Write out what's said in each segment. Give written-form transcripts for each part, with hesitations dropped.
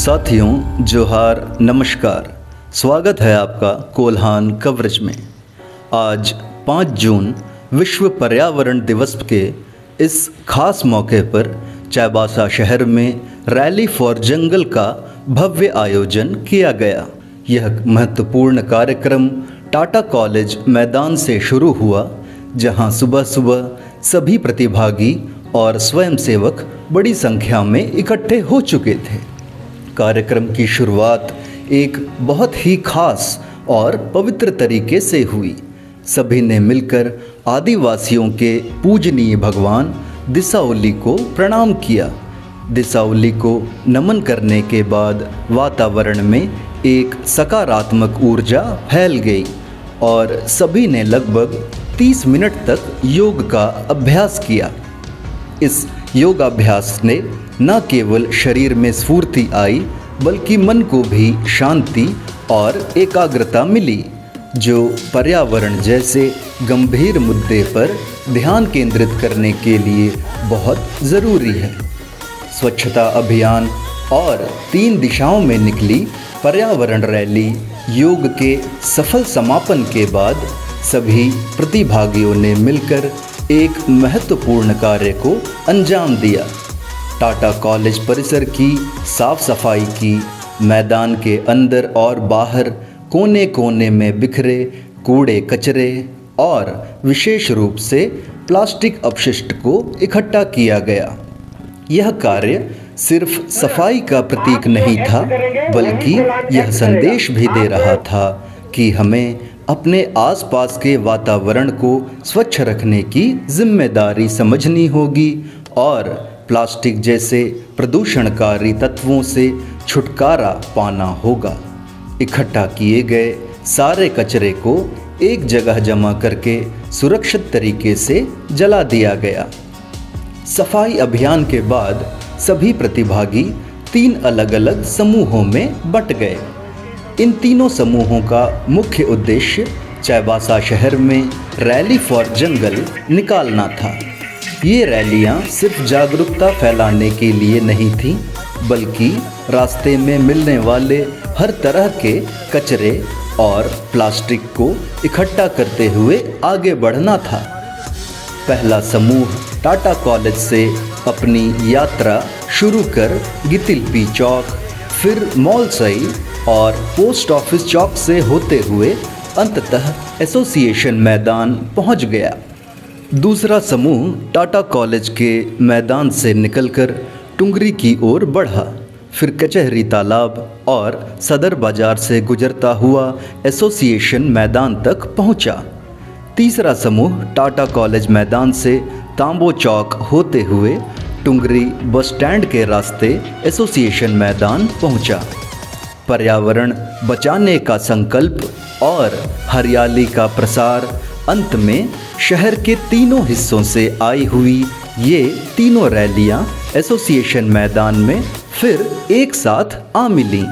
साथियों जोहार नमस्कार। स्वागत है आपका कोल्हान कवरेज में। आज 5 जून विश्व पर्यावरण दिवस के इस खास मौके पर चाईबासा शहर में रैली फॉर जंगल का भव्य आयोजन किया गया। यह महत्वपूर्ण कार्यक्रम टाटा कॉलेज मैदान से शुरू हुआ, जहां सुबह सुबह सभी प्रतिभागी और स्वयंसेवक बड़ी संख्या में इकट्ठे हो चुके थे। कार्यक्रम की शुरुआत एक बहुत ही खास और पवित्र तरीके से हुई। सभी ने मिलकर आदिवासियों के पूजनीय भगवान दिसाओली को प्रणाम किया। दिसाओली को नमन करने के बाद वातावरण में एक सकारात्मक ऊर्जा फैल गई और सभी ने लगभग 30 मिनट तक योग का अभ्यास किया। इस योगाभ्यास ने न केवल शरीर में स्फूर्ति आई, बल्कि मन को भी शांति और एकाग्रता मिली, जो पर्यावरण जैसे गंभीर मुद्दे पर ध्यान केंद्रित करने के लिए बहुत ज़रूरी है। स्वच्छता अभियान और 3 दिशाओं में निकली पर्यावरण रैली योग के सफल समापन के बाद सभी प्रतिभागियों ने मिलकर एक महत्वपूर्ण कार्य को अंजाम दिया। टाटा कॉलेज परिसर की साफ सफाई की, मैदान के अंदर और बाहर कोने कोने में बिखरे कूड़े कचरे और विशेष रूप से प्लास्टिक अपशिष्ट को इकट्ठा किया गया। यह कार्य सिर्फ सफाई का प्रतीक नहीं था, बल्कि यह संदेश भी दे रहा था कि हमें अपने आसपास के वातावरण को स्वच्छ रखने की जिम्मेदारी समझनी होगी और प्लास्टिक जैसे प्रदूषणकारी तत्वों से छुटकारा पाना होगा। इकट्ठा किए गए सारे कचरे को एक जगह जमा करके सुरक्षित तरीके से जला दिया गया। सफाई अभियान के बाद सभी प्रतिभागी 3 अलग अलग समूहों में बंट गए। इन तीनों समूहों का मुख्य उद्देश्य चाईबासा शहर में रैली फॉर जंगल निकालना था। ये रैलियां सिर्फ जागरूकता फैलाने के लिए नहीं थीं, बल्कि रास्ते में मिलने वाले हर तरह के कचरे और प्लास्टिक को इकट्ठा करते हुए आगे बढ़ना था। पहला समूह टाटा कॉलेज से अपनी यात्रा शुरू कर गितिलपी चौक, फिर मौलसई और पोस्ट ऑफिस चौक से होते हुए अंततः एसोसिएशन मैदान पहुंच गया। दूसरा समूह टाटा कॉलेज के मैदान से निकलकर टुंगरी की ओर बढ़ा, फिर कचहरी तालाब और सदर बाजार से गुजरता हुआ एसोसिएशन मैदान तक पहुंचा। तीसरा समूह टाटा कॉलेज मैदान से तांबो चौक होते हुए टुंगरी बस स्टैंड के रास्ते एसोसिएशन मैदान पहुंचा। पर्यावरण बचाने का संकल्प और हरियाली का प्रसार, अंत में शहर के तीनों हिस्सों से आई हुई ये तीनों रैलियां एसोसिएशन मैदान में फिर एक साथ आ मिलीं।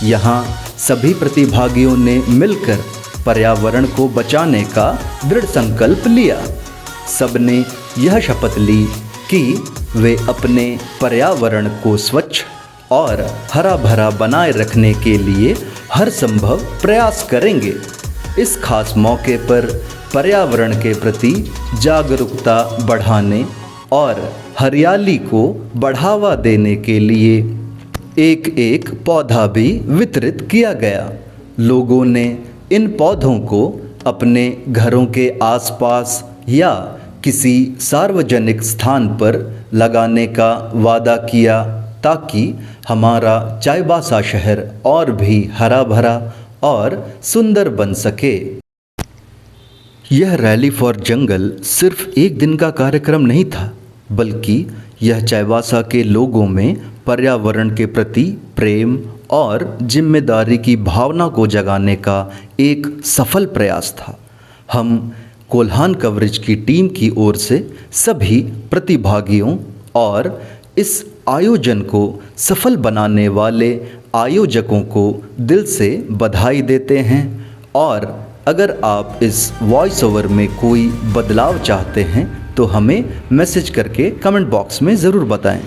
यहाँ सभी प्रतिभागियों ने मिलकर पर्यावरण को बचाने का दृढ़ संकल्प लिया। सबने यह शपथ ली कि वे अपने पर्यावरण को स्वच्छ और हरा भरा बनाए रखने के लिए हर संभव प्रयास करेंगे। इस खास मौके पर पर्यावरण के प्रति जागरूकता बढ़ाने और हरियाली को बढ़ावा देने के लिए एक एक पौधा भी वितरित किया गया। लोगों ने इन पौधों को अपने घरों के आसपास या किसी सार्वजनिक स्थान पर लगाने का वादा किया, ताकि हमारा चाईबासा शहर और भी हरा भरा और सुंदर बन सके। यह रैली फॉर जंगल सिर्फ एक दिन का कार्यक्रम नहीं था, बल्कि यह चाईबासा के लोगों में पर्यावरण के प्रति प्रेम और जिम्मेदारी की भावना को जगाने का एक सफल प्रयास था। हम कोल्हान कवरेज की टीम की ओर से सभी प्रतिभागियों और इस आयोजन को सफल बनाने वाले आयोजकों को दिल से बधाई देते हैं। और अगर आप इस वॉइस ओवर में कोई बदलाव चाहते हैं तो हमें मैसेज करके कमेंट बॉक्स में ज़रूर बताएं।